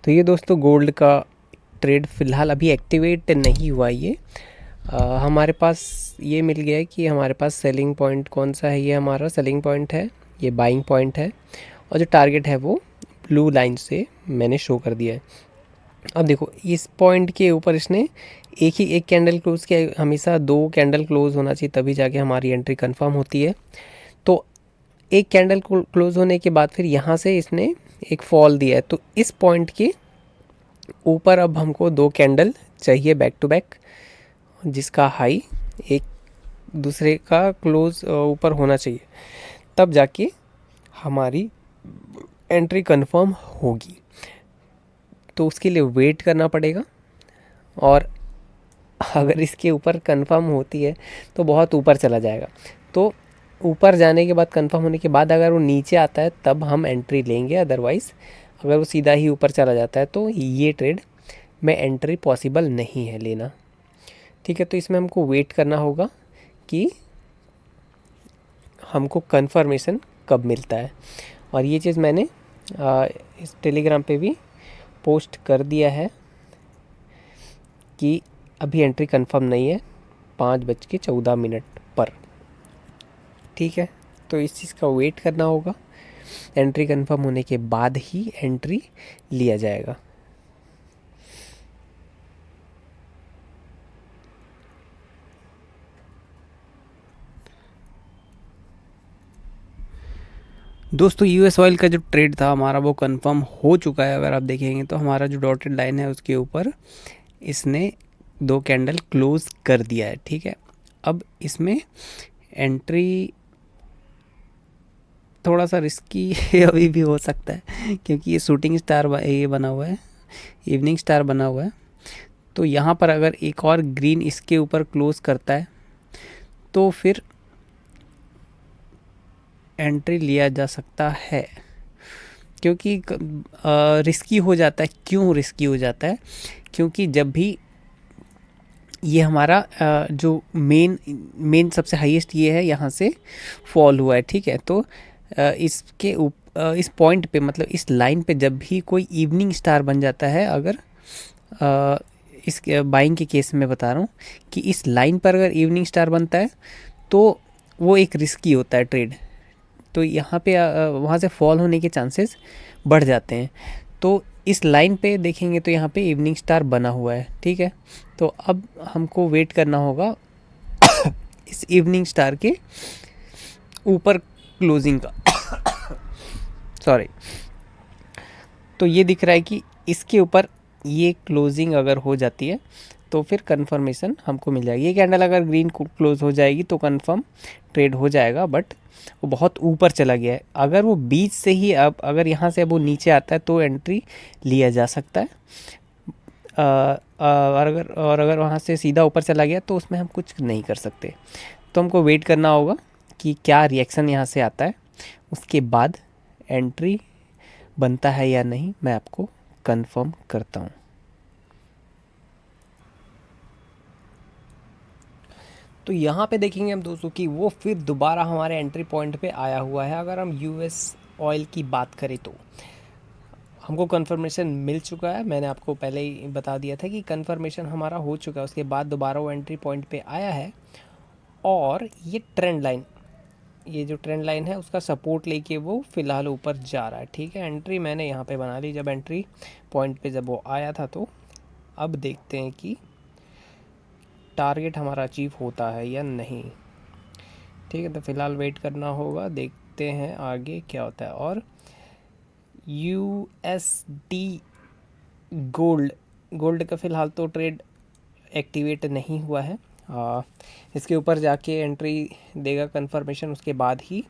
तो ये दोस्तों गोल्ड का ट्रेड फ़िलहाल अभी एक्टिवेट नहीं हुआ ये। हमारे पास ये मिल गया है कि हमारे पास सेलिंग पॉइंट कौन सा है। ये हमारा सेलिंग पॉइंट है, ये बाइंग पॉइंट है, और जो टारगेट है वो ब्लू लाइन से मैंने शो कर दिया है। अब देखो इस पॉइंट के ऊपर इसने एक कैंडल क्लोज किया। हमेशा 2 कैंडल क्लोज होना चाहिए तभी जाके हमारी एंट्री कंफर्म होती है। तो एक कैंडल क्लोज होने के बाद फिर यहाँ से इसने एक फॉल दिया है, तो इस पॉइंट के ऊपर अब हमको 2 कैंडल चाहिए बैक टू बैक, जिसका हाई एक दूसरे का क्लोज ऊपर होना चाहिए, तब जाके हमारी एंट्री कंफर्म होगी। तो उसके लिए वेट करना पड़ेगा, और अगर इसके ऊपर कंफर्म होती है तो बहुत ऊपर चला जाएगा। तो ऊपर जाने के बाद कंफर्म होने के बाद अगर वो नीचे आता है तब हम एंट्री लेंगे, अदरवाइज़ अगर वो सीधा ही ऊपर चला जाता है तो ये ट्रेड में एंट्री पॉसिबल नहीं है लेना। ठीक है, तो इसमें हमको वेट करना होगा कि हमको कंफर्मेशन कब मिलता है। और ये चीज़ मैंने इस टेलीग्राम पे भी पोस्ट कर दिया है कि अभी एंट्री कंफर्म नहीं है 5:14 पर। ठीक है, तो इस चीज़ का वेट करना होगा। एंट्री कंफर्म होने के बाद ही एंट्री लिया जाएगा। दोस्तों यूएस ऑयल का जो ट्रेड था हमारा वो कंफर्म हो चुका है। अगर आप देखेंगे तो हमारा जो डॉटेड लाइन है उसके ऊपर इसने 2 कैंडल क्लोज कर दिया है। ठीक है, अब इसमें एंट्री थोड़ा सा रिस्की अभी भी हो सकता है, क्योंकि ये शूटिंग स्टार ये बना हुआ है, इवनिंग स्टार बना हुआ है। तो यहाँ पर अगर एक और ग्रीन इसके ऊपर क्लोज करता है तो फिर एंट्री लिया जा सकता है, क्योंकि रिस्की हो जाता है। क्यों रिस्की हो जाता है? क्योंकि जब भी ये हमारा जो मेन सबसे हाईएस्ट ये है, यहाँ से फॉल हुआ है। ठीक है, तो इसके इस पॉइंट पे, मतलब इस लाइन पे जब भी कोई इवनिंग स्टार बन जाता है, अगर इस बाइंग के केस में बता रहा हूँ कि इस लाइन पर अगर इवनिंग स्टार बनता है तो वो एक रिस्की होता है ट्रेड। तो यहाँ पे वहाँ से फॉल होने के चांसेस बढ़ जाते हैं। तो इस लाइन पे देखेंगे तो यहाँ पे इवनिंग स्टार बना हुआ है। ठीक है, तो अब हमको वेट करना होगा इस इवनिंग स्टार के ऊपर क्लोजिंग का सॉरी। तो ये दिख रहा है कि इसके ऊपर ये क्लोजिंग अगर हो जाती है तो फिर कंफर्मेशन हमको मिल जाएगी। ये कैंडल अगर ग्रीन क्लोज हो जाएगी तो कंफर्म ट्रेड हो जाएगा, बट वो बहुत ऊपर चला गया है। अगर वो बीच से ही, अब अगर यहाँ से अब वो नीचे आता है तो एंट्री लिया जा सकता है। और अगर वहाँ से सीधा ऊपर चला गया तो उसमें हम कुछ नहीं कर सकते। तो हमको वेट करना होगा कि क्या रिएक्शन यहाँ से आता है, उसके बाद एंट्री बनता है या नहीं, मैं आपको कंफर्म करता हूँ। तो यहाँ पे देखेंगे हम दोस्तों कि वो फिर दोबारा हमारे एंट्री पॉइंट पे आया हुआ है। अगर हम यूएस ऑयल की बात करें तो हमको कंफर्मेशन मिल चुका है। मैंने आपको पहले ही बता दिया था कि कंफर्मेशन हमारा हो चुका है। उसके बाद दोबारा वो एंट्री पॉइंट पे आया है, और ये ट्रेंड लाइन, ये जो ट्रेंड लाइन है उसका सपोर्ट लेके वो फ़िलहाल ऊपर जा रहा है। ठीक है, एंट्री मैंने यहाँ पे बना ली जब एंट्री पॉइंट पे जब वो आया था। तो अब देखते हैं कि टारगेट हमारा अचीव होता है या नहीं। ठीक है, तो फ़िलहाल वेट करना होगा, देखते हैं आगे क्या होता है। और यूएसडी गोल्ड का फ़िलहाल तो ट्रेड एक्टिवेट नहीं हुआ है। इसके ऊपर जाके एंट्री देगा कंफर्मेशन, उसके बाद ही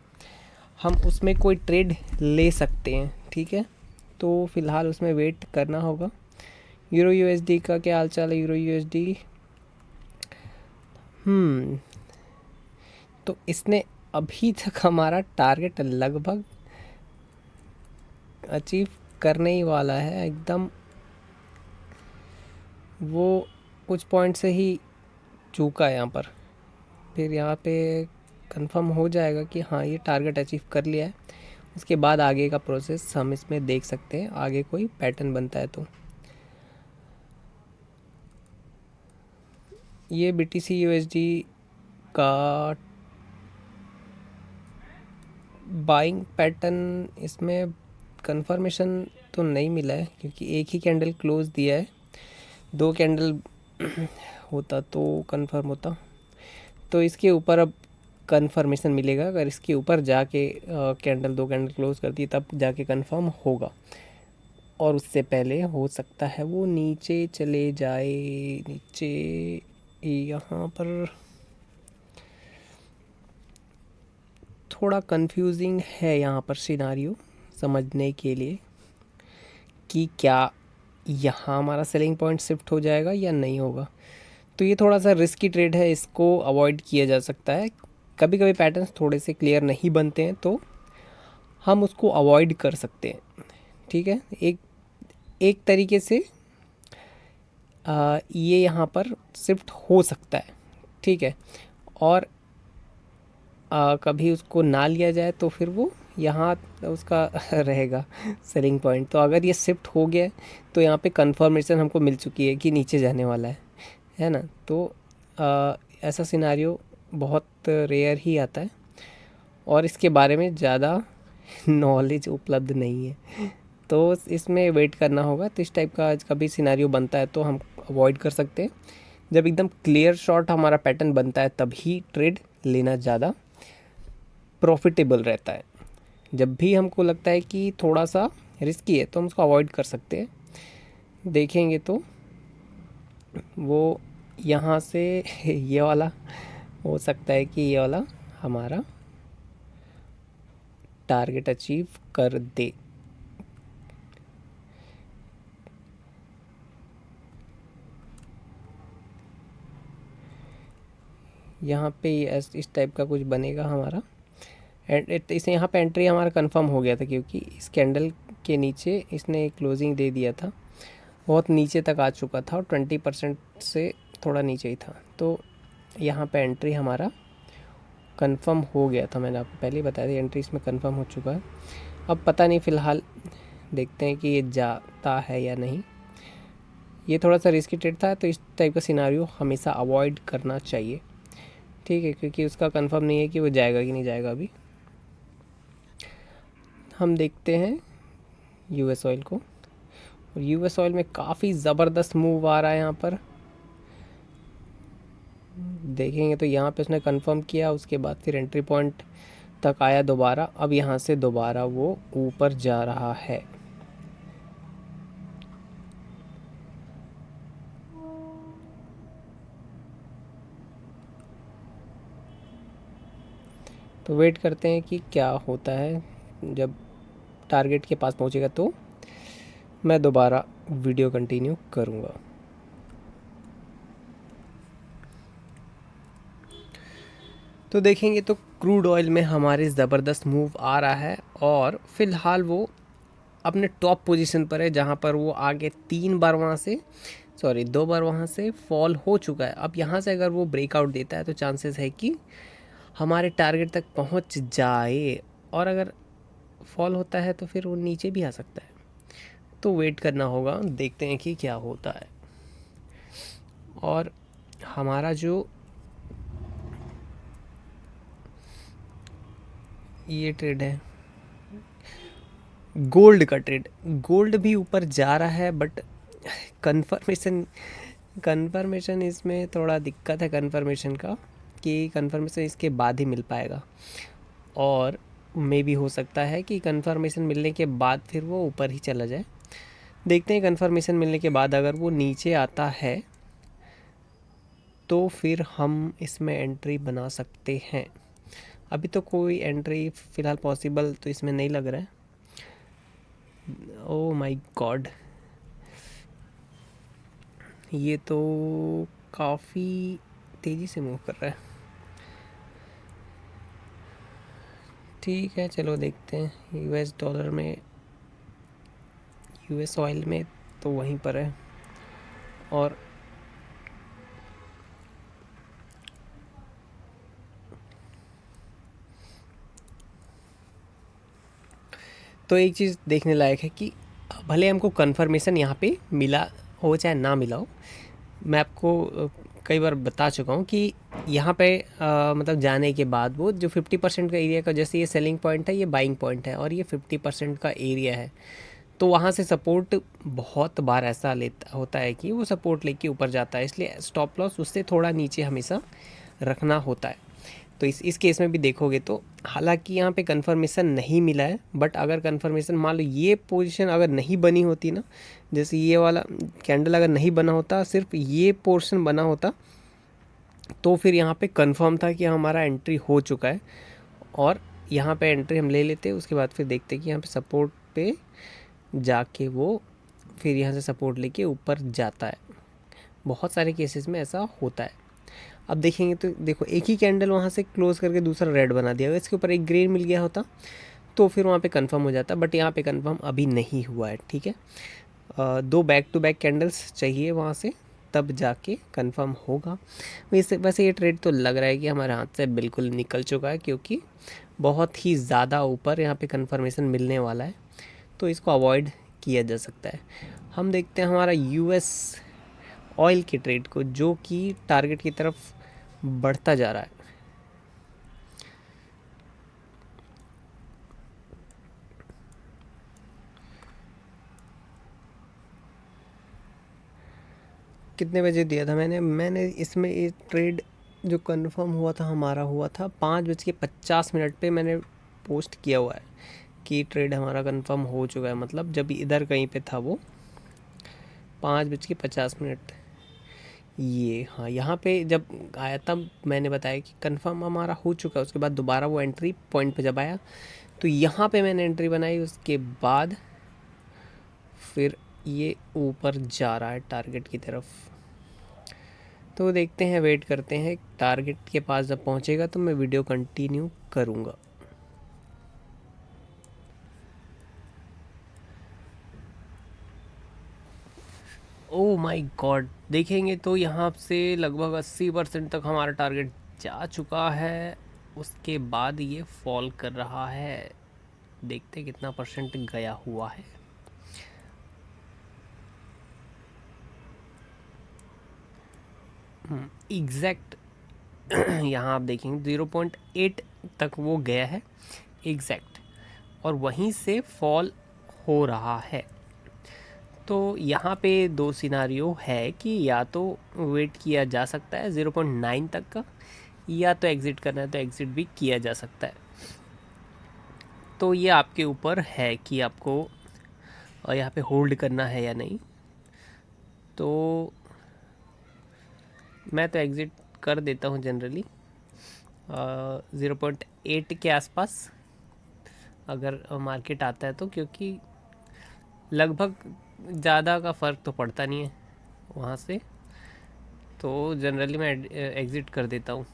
हम उसमें कोई ट्रेड ले सकते हैं। ठीक है, तो फ़िलहाल उसमें वेट करना होगा। यूरो यूएसडी का क्या हाल चाल है? यूरो यूएसडी तो इसने अभी तक हमारा टारगेट लगभग अचीव करने ही वाला है एकदम। वो कुछ पॉइंट से ही चूका है यहाँ पर। फिर यहाँ पे कंफर्म हो जाएगा कि हाँ ये टारगेट अचीव कर लिया है, उसके बाद आगे का प्रोसेस हम इसमें देख सकते हैं, आगे कोई पैटर्न बनता है तो। ये BTC USD का बाइंग पैटर्न, इसमें कंफर्मेशन तो नहीं मिला है क्योंकि एक ही कैंडल क्लोज दिया है। 2 कैंडल होता तो कंफर्म होता, तो इसके ऊपर अब कंफर्मेशन मिलेगा। अगर इसके ऊपर जाके कैंडल 2 कैंडल क्लोज करती है तब जाके कंफर्म होगा, और उससे पहले हो सकता है वो नीचे चले जाए। नीचे यहाँ पर थोड़ा कंफ्यूजिंग है यहाँ पर सिनारियो समझने के लिए कि क्या यहाँ हमारा सेलिंग पॉइंट शिफ्ट हो जाएगा या नहीं होगा। तो ये थोड़ा सा रिस्की ट्रेड है, इसको अवॉइड किया जा सकता है। कभी कभी पैटर्न्स थोड़े से क्लियर नहीं बनते हैं तो हम उसको अवॉइड कर सकते हैं। ठीक है, एक एक तरीके से ये यहाँ पर शिफ्ट हो सकता है। ठीक है, और कभी उसको ना लिया जाए तो फिर वो यहाँ उसका रहेगा सेलिंग पॉइंट। तो अगर ये शिफ्ट हो गया है तो यहाँ पे कंफर्मेशन हमको मिल चुकी है कि नीचे जाने वाला है ना। तो ऐसा सिनारियो बहुत रेयर ही आता है और इसके बारे में ज़्यादा नॉलेज उपलब्ध नहीं है, तो इसमें वेट करना होगा। तो इस टाइप का कभी सिनारियो बनता है तो हम अवॉइड कर सकते हैं। जब एकदम क्लियर शॉट हमारा पैटर्न बनता है तभी ट्रेड लेना ज़्यादा प्रॉफिटेबल रहता है। जब भी हमको लगता है कि थोड़ा सा रिस्की है तो हम उसको अवॉइड कर सकते हैं। देखेंगे तो वो यहाँ से ये वाला हो सकता है कि ये वाला हमारा टारगेट अचीव कर दे। यहाँ पे इस टाइप का कुछ बनेगा हमारा, एंड इसे यहाँ पे एंट्री हमारा कंफर्म हो गया था क्योंकि इस कैंडल के नीचे इसने क्लोजिंग दे दिया था, बहुत नीचे तक आ चुका था और 20% से थोड़ा नीचे ही था। तो यहाँ पे एंट्री हमारा कंफर्म हो गया था, मैंने आपको पहले ही बताया था एंट्री इसमें कंफर्म हो चुका है। अब पता नहीं, फ़िलहाल देखते हैं कि ये जाता है या नहीं। ये थोड़ा सा रिस्की ट्रेड था तो इस टाइप का सिनारियो हमेशा अवॉइड करना चाहिए। ठीक है, क्योंकि उसका कंफर्म नहीं है कि वो जाएगा कि नहीं जाएगा। अभी हम देखते हैं यूएस ऑयल को, और यूएस ऑयल में काफ़ी ज़बरदस्त मूव आ रहा है। यहाँ पर देखेंगे तो यहाँ पे उसने कंफर्म किया, उसके बाद फिर एंट्री पॉइंट तक आया दोबारा। अब यहाँ से दोबारा वो ऊपर जा रहा है। तो वेट करते हैं कि क्या होता है। जब टारगेट के पास पहुँचेगा तो मैं दोबारा वीडियो कंटिन्यू करूँगा। तो देखेंगे तो क्रूड ऑयल में हमारे ज़बरदस्त मूव आ रहा है और फ़िलहाल वो अपने टॉप पोजीशन पर है, जहाँ पर वो आगे 2 बार वहाँ से फॉल हो चुका है। अब यहाँ से अगर वो ब्रेकआउट देता है तो चांसेस है कि हमारे टारगेट तक पहुँच जाए, और अगर फॉल होता है तो फिर वो नीचे भी आ सकता है। तो वेट करना होगा, देखते हैं कि क्या होता है। और हमारा जो ये ट्रेड है गोल्ड का ट्रेड, गोल्ड भी ऊपर जा रहा है बट कंफर्मेशन इसमें थोड़ा दिक्कत है कंफर्मेशन का, कि कंफर्मेशन इसके बाद ही मिल पाएगा। और मे भी हो सकता है कि कंफर्मेशन मिलने के बाद फिर वो ऊपर ही चला जाए। देखते हैं, कंफर्मेशन मिलने के बाद अगर वो नीचे आता है तो फिर हम इसमें एंट्री बना सकते हैं। अभी तो कोई एंट्री फ़िलहाल पॉसिबल तो इसमें नहीं लग रहा है। ओह माय गॉड, ये तो काफ़ी तेज़ी से मूव कर रहा है। ठीक है, चलो देखते हैं। यूएस डॉलर में, यूएस ऑयल में तो वहीं पर है, और तो एक चीज़ देखने लायक है कि भले हमको कन्फर्मेशन यहाँ पे मिला हो चाहे ना मिला हो, मैं आपको कई बार बता चुका हूँ कि यहाँ पे मतलब जाने के बाद वो जो 50% का एरिया का, जैसे ये सेलिंग पॉइंट है, ये बाइंग पॉइंट है और ये 50% का एरिया है, तो वहाँ से सपोर्ट बहुत बार ऐसा लेता होता है कि वो सपोर्ट लेके ऊपर जाता है, इसलिए स्टॉप लॉस उससे थोड़ा नीचे हमेशा रखना होता है। तो इस केस में भी देखोगे तो हालांकि यहाँ पे कंफर्मेशन नहीं मिला है, बट अगर कंफर्मेशन मान लो ये पोजीशन अगर नहीं बनी होती ना, जैसे ये वाला कैंडल अगर नहीं बना होता, सिर्फ ये पोर्शन बना होता, तो फिर यहाँ पे कंफर्म था कि हमारा एंट्री हो चुका है और यहाँ पे एंट्री हम ले लेते। उसके बाद फिर देखते कि यहाँ पे सपोर्ट पे जाके वो फिर यहाँ से सपोर्ट लेके ऊपर जाता है। बहुत सारे केसेस में ऐसा होता है। अब देखेंगे तो देखो, एक ही कैंडल वहाँ से क्लोज करके दूसरा रेड बना दिया, इसके ऊपर एक ग्रीन मिल गया होता तो फिर वहाँ पे कंफर्म हो जाता, बट यहाँ पे कंफर्म अभी नहीं हुआ है। ठीक है, दो बैक टू बैक कैंडल्स चाहिए वहाँ से, तब जाके कंफर्म होगा। वैसे ये ट्रेड तो लग रहा है कि हमारे हाथ से बिल्कुल निकल चुका है, क्योंकि बहुत ही ज़्यादा ऊपर यहाँ पे कंफर्मेशन मिलने वाला है, तो इसको अवॉइड किया जा सकता है। हम देखते हैं हमारा यूएस ऑयल के ट्रेड को, जो कि टारगेट की तरफ बढ़ता जा रहा है। कितने बजे दिया था मैंने इसमें ये ट्रेड जो कंफर्म हुआ था हमारा, हुआ था 5:50 पे मैंने पोस्ट किया हुआ है कि ट्रेड हमारा कंफर्म हो चुका है। मतलब जब इधर कहीं पे था वो 5:50, ये हाँ, यहाँ पे जब आया तब मैंने बताया कि कंफर्म हमारा हो चुका है। उसके बाद दोबारा वो एंट्री पॉइंट पे जब आया तो यहाँ पे मैंने एंट्री बनाई, उसके बाद फिर ये ऊपर जा रहा है टारगेट की तरफ। तो देखते हैं, वेट करते हैं, टारगेट के पास जब पहुँचेगा तो मैं वीडियो कंटिन्यू करूँगा। ओ माय गॉड, देखेंगे तो यहाँ से लगभग 80% तक हमारा टारगेट जा चुका है। उसके बाद ये फॉल कर रहा है, देखते कितना परसेंट गया हुआ है। एग्जैक्ट यहाँ आप देखेंगे 0.8 तक वो गया है एग्जैक्ट, और वहीं से फॉल हो रहा है। तो यहाँ पे दो सिनारियो है कि या तो वेट किया जा सकता है 0.9 तक का, या तो एग्ज़िट करना है तो एग्ज़िट भी किया जा सकता है। तो ये आपके ऊपर है कि आपको यहाँ पे होल्ड करना है या नहीं। तो मैं तो एग्ज़िट कर देता हूँ जनरली 0.8 के आसपास अगर मार्केट आता है तो, क्योंकि लगभग ज़्यादा का फ़र्क तो पड़ता नहीं है वहाँ से, तो जनरली मैं एग्ज़िट कर देता हूँ।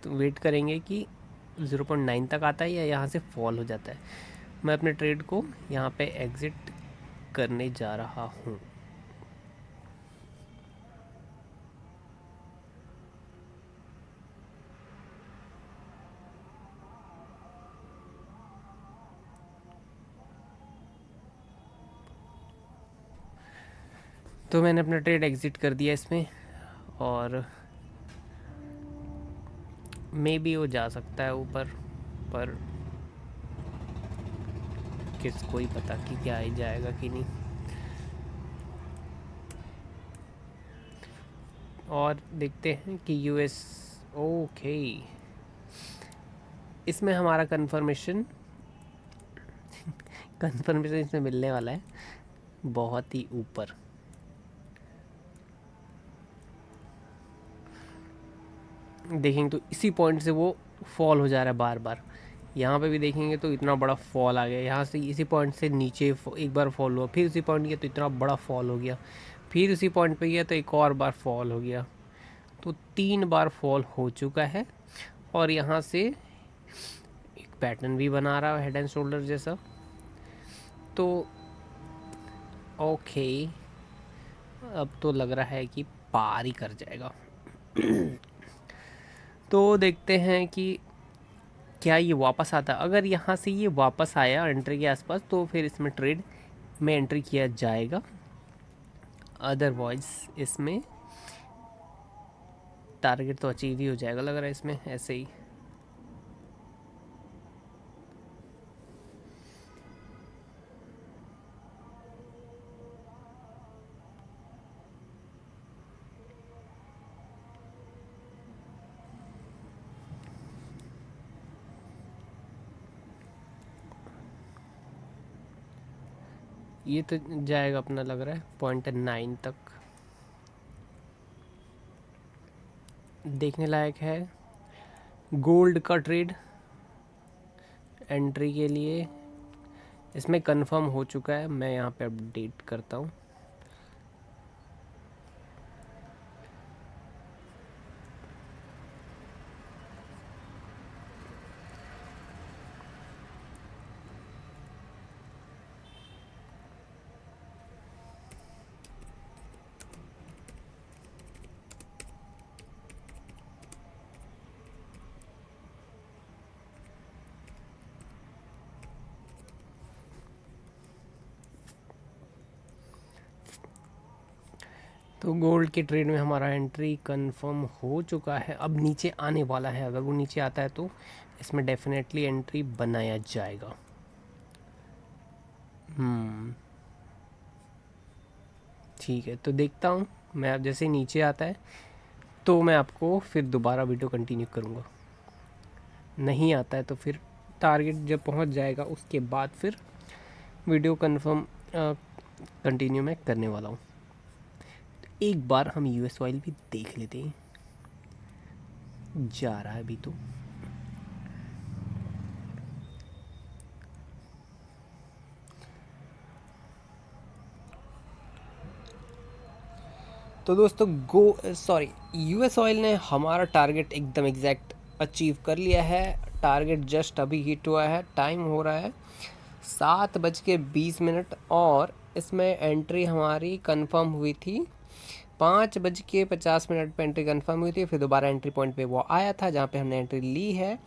तो वेट करेंगे कि 0.9 तक आता है या यहाँ से फॉल हो जाता है। मैं अपने ट्रेड को यहाँ पे एग्ज़िट करने जा रहा हूँ। तो मैंने अपना ट्रेड एग्ज़िट कर दिया इसमें, और मे बी वो जा सकता है ऊपर, पर किसको ही पता कि क्या ही जाएगा कि नहीं। और देखते हैं कि यूएस, ओके, इसमें हमारा कंफर्मेशन इसमें मिलने वाला है बहुत ही ऊपर। देखेंगे तो इसी पॉइंट से वो फॉल हो जा रहा है बार बार। यहाँ पे भी देखेंगे तो इतना बड़ा फॉल आ गया, यहाँ से इसी पॉइंट से नीचे एक बार फॉल हुआ, फिर उसी पॉइंट गया तो इतना बड़ा फॉल हो गया, फिर उसी पॉइंट पे गया तो एक और बार फॉल हो गया। तो 3 बार फॉल हो चुका है, और यहाँ से एक पैटर्न भी बना रहा है हेड एंड शोल्डर जैसा। तो ओके, अब तो लग रहा है कि पार ही कर जाएगा। तो देखते हैं कि क्या ये वापस आता है। अगर यहाँ से ये वापस आया एंट्री के आसपास तो फिर इसमें ट्रेड में एंट्री किया जाएगा, अदरवाइज इसमें टारगेट तो अचीव ही हो जाएगा लग रहा है इसमें ऐसे ही। ये तो जाएगा अपना लग रहा है 0.9 तक, देखने लायक है। गोल्ड का ट्रेड एंट्री के लिए इसमें कंफर्म हो चुका है, मैं यहाँ पे अपडेट करता हूँ। तो गोल्ड के ट्रेड में हमारा एंट्री कंफर्म हो चुका है, अब नीचे आने वाला है। अगर वो नीचे आता है तो इसमें डेफिनेटली एंट्री बनाया जाएगा। ठीक है, तो देखता हूँ मैं, अब जैसे नीचे आता है तो मैं आपको फिर दोबारा वीडियो कंटिन्यू करूँगा। नहीं आता है तो फिर टारगेट जब पहुँच जाएगा उसके बाद फिर वीडियो कंफर्म कंटिन्यू मैं करने वाला हूँ। एक बार हम यूएस ऑयल भी देख लेते हैं, जा रहा है अभी तो। तो दोस्तों यूएस ऑयल ने हमारा टारगेट एकदम एग्जैक्ट अचीव कर लिया है। टारगेट जस्ट अभी हिट हुआ है, टाइम हो रहा है 7:20 और इसमें एंट्री हमारी कंफर्म हुई थी 5:50 पे एंट्री कंफर्म हुई थी। फिर दोबारा एंट्री पॉइंट पे वो आया था जहाँ पे हमने एंट्री ली है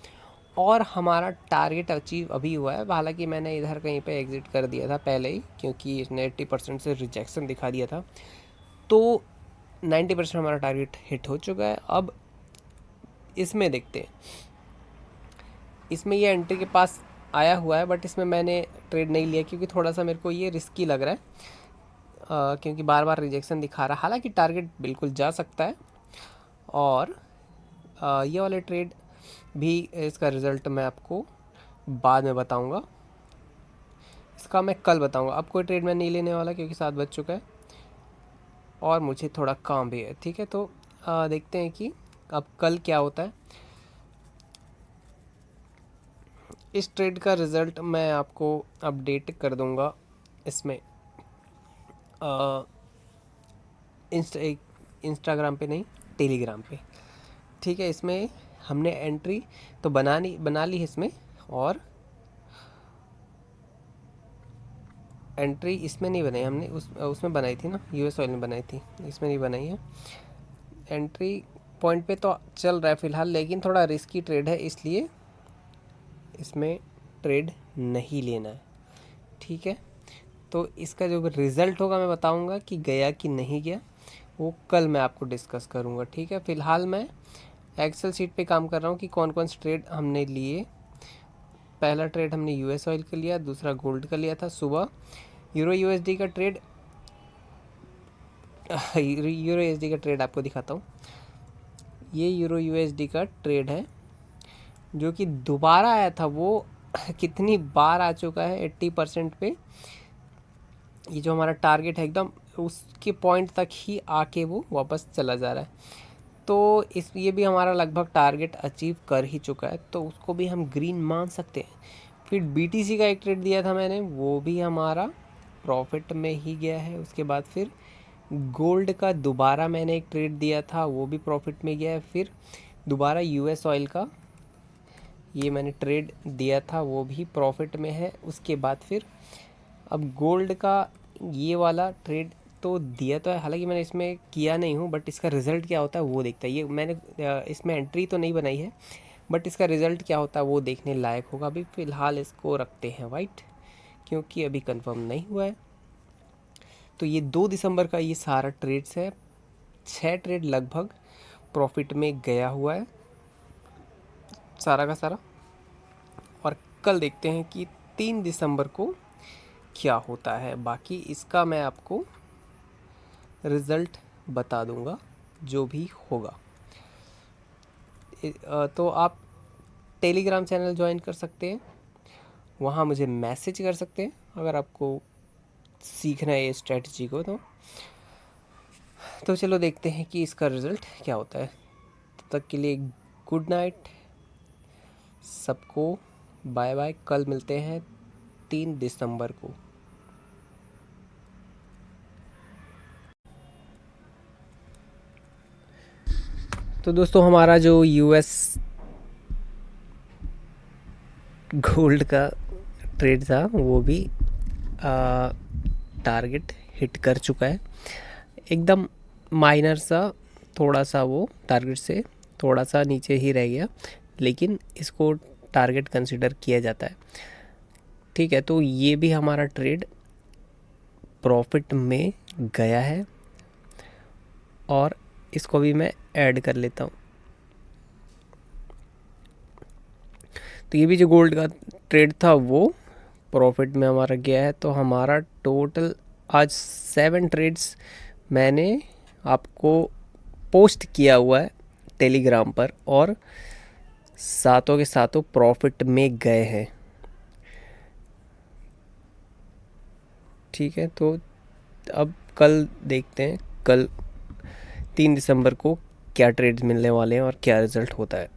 और हमारा टारगेट अचीव अभी हुआ है। हालांकि मैंने इधर कहीं पे एग्ज़िट कर दिया था पहले ही, क्योंकि इसने 80% से रिजेक्शन दिखा दिया था। तो 90% हमारा टारगेट हिट हो चुका है। अब इसमें देखते हैं, इसमें ये एंट्री के पास आया हुआ है बट इसमें मैंने ट्रेड नहीं लिया क्योंकि थोड़ा सा मेरे को ये रिस्की लग रहा है, क्योंकि बार बार रिजेक्शन दिखा रहा है। हालांकि टारगेट बिल्कुल जा सकता है और ये वाले ट्रेड भी, इसका रिज़ल्ट मैं आपको बाद में बताऊंगा, इसका मैं कल बताऊंगा। अब कोई ट्रेड मैं नहीं लेने वाला क्योंकि 7 बज चुका है और मुझे थोड़ा काम भी है। ठीक है, तो देखते हैं कि अब कल क्या होता है। इस ट्रेड का रिज़ल्ट मैं आपको अपडेट कर दूंगा इसमें इंस्टाग्राम पे नहीं, टेलीग्राम पे। ठीक है, इसमें हमने एंट्री तो बना ली है इसमें, और एंट्री इसमें नहीं बनाई हमने, उसमें बनाई थी ना, यूएस ऑयल में बनाई थी, इसमें नहीं बनाई है। एंट्री पॉइंट पे तो चल रहा है फ़िलहाल, लेकिन थोड़ा रिस्की ट्रेड है इसलिए इसमें ट्रेड नहीं लेना है। ठीक है, तो इसका जो रिज़ल्ट होगा मैं बताऊंगा कि गया कि नहीं गया, वो कल मैं आपको डिस्कस करूंगा। ठीक है, फ़िलहाल मैं एक्सेल शीट पे काम कर रहा हूँ कि कौन कौन से ट्रेड हमने लिए। पहला ट्रेड हमने यूएस ऑयल का लिया, दूसरा गोल्ड का लिया था सुबह। यूरो यूएसडी का ट्रेड यूरो यूएसडी का ट्रेड आपको दिखाता हूँ। ये यूरो यूएसडी का ट्रेड है जो कि दोबारा आया था, वो कितनी बार आ चुका है 80% पे। ये जो हमारा टारगेट है एकदम उसके पॉइंट तक ही आके वो वापस चला जा रहा है। तो ये भी हमारा लगभग टारगेट अचीव कर ही चुका है, तो उसको भी हम ग्रीन मान सकते हैं। फिर बीटीसी का एक ट्रेड दिया था मैंने, वो भी हमारा प्रॉफिट में ही गया है। उसके बाद फिर गोल्ड का दोबारा मैंने एक ट्रेड दिया था, वो भी प्रॉफिट में गया है। फिर दोबारा यूएस ऑयल का ये मैंने ट्रेड दिया था, वो भी प्रॉफिट में है। उसके बाद फिर अब गोल्ड का ये वाला ट्रेड तो दिया तो है, हालांकि मैंने इसमें किया नहीं हूँ, बट इसका रिज़ल्ट क्या होता है वो देखता है। ये मैंने इसमें एंट्री तो नहीं बनाई है बट इसका रिज़ल्ट क्या होता है वो देखने लायक होगा। अभी फ़िलहाल इसको रखते हैं वाइट, क्योंकि अभी कंफर्म नहीं हुआ है। तो ये 2 दिसंबर का ये सारा ट्रेड्स है। 6 ट्रेड लगभग प्रॉफिट में गया हुआ है सारा का सारा। और कल देखते हैं कि 3 दिसंबर को क्या होता है। बाकी इसका मैं आपको रिज़ल्ट बता दूंगा जो भी होगा। तो आप टेलीग्राम चैनल ज्वाइन कर सकते हैं, वहाँ मुझे मैसेज कर सकते हैं अगर आपको सीखना है ये स्ट्रेटजी को। तो चलो देखते हैं कि इसका रिज़ल्ट क्या होता है। तब तक के लिए गुड नाइट सबको, बाय बाय। कल मिलते हैं 3 दिसंबर को। तो दोस्तों हमारा जो यूएस गोल्ड का ट्रेड था वो भी टारगेट हिट कर चुका है। एकदम माइनर सा, थोड़ा सा वो टारगेट से थोड़ा सा नीचे ही रह गया, लेकिन इसको टारगेट कंसिडर किया जाता है। ठीक है, तो ये भी हमारा ट्रेड प्रॉफिट में गया है और इसको भी मैं ऐड कर लेता हूँ। तो ये भी जो गोल्ड का ट्रेड था वो प्रॉफिट में हमारा गया है। तो हमारा टोटल आज 7 ट्रेड्स मैंने आपको पोस्ट किया हुआ है टेलीग्राम पर, और सातों के सातों प्रॉफिट में गए हैं। ठीक है, तो अब कल देखते हैं, कल 3 दिसंबर को क्या ट्रेड्स मिलने वाले हैं और क्या रिज़ल्ट होता है।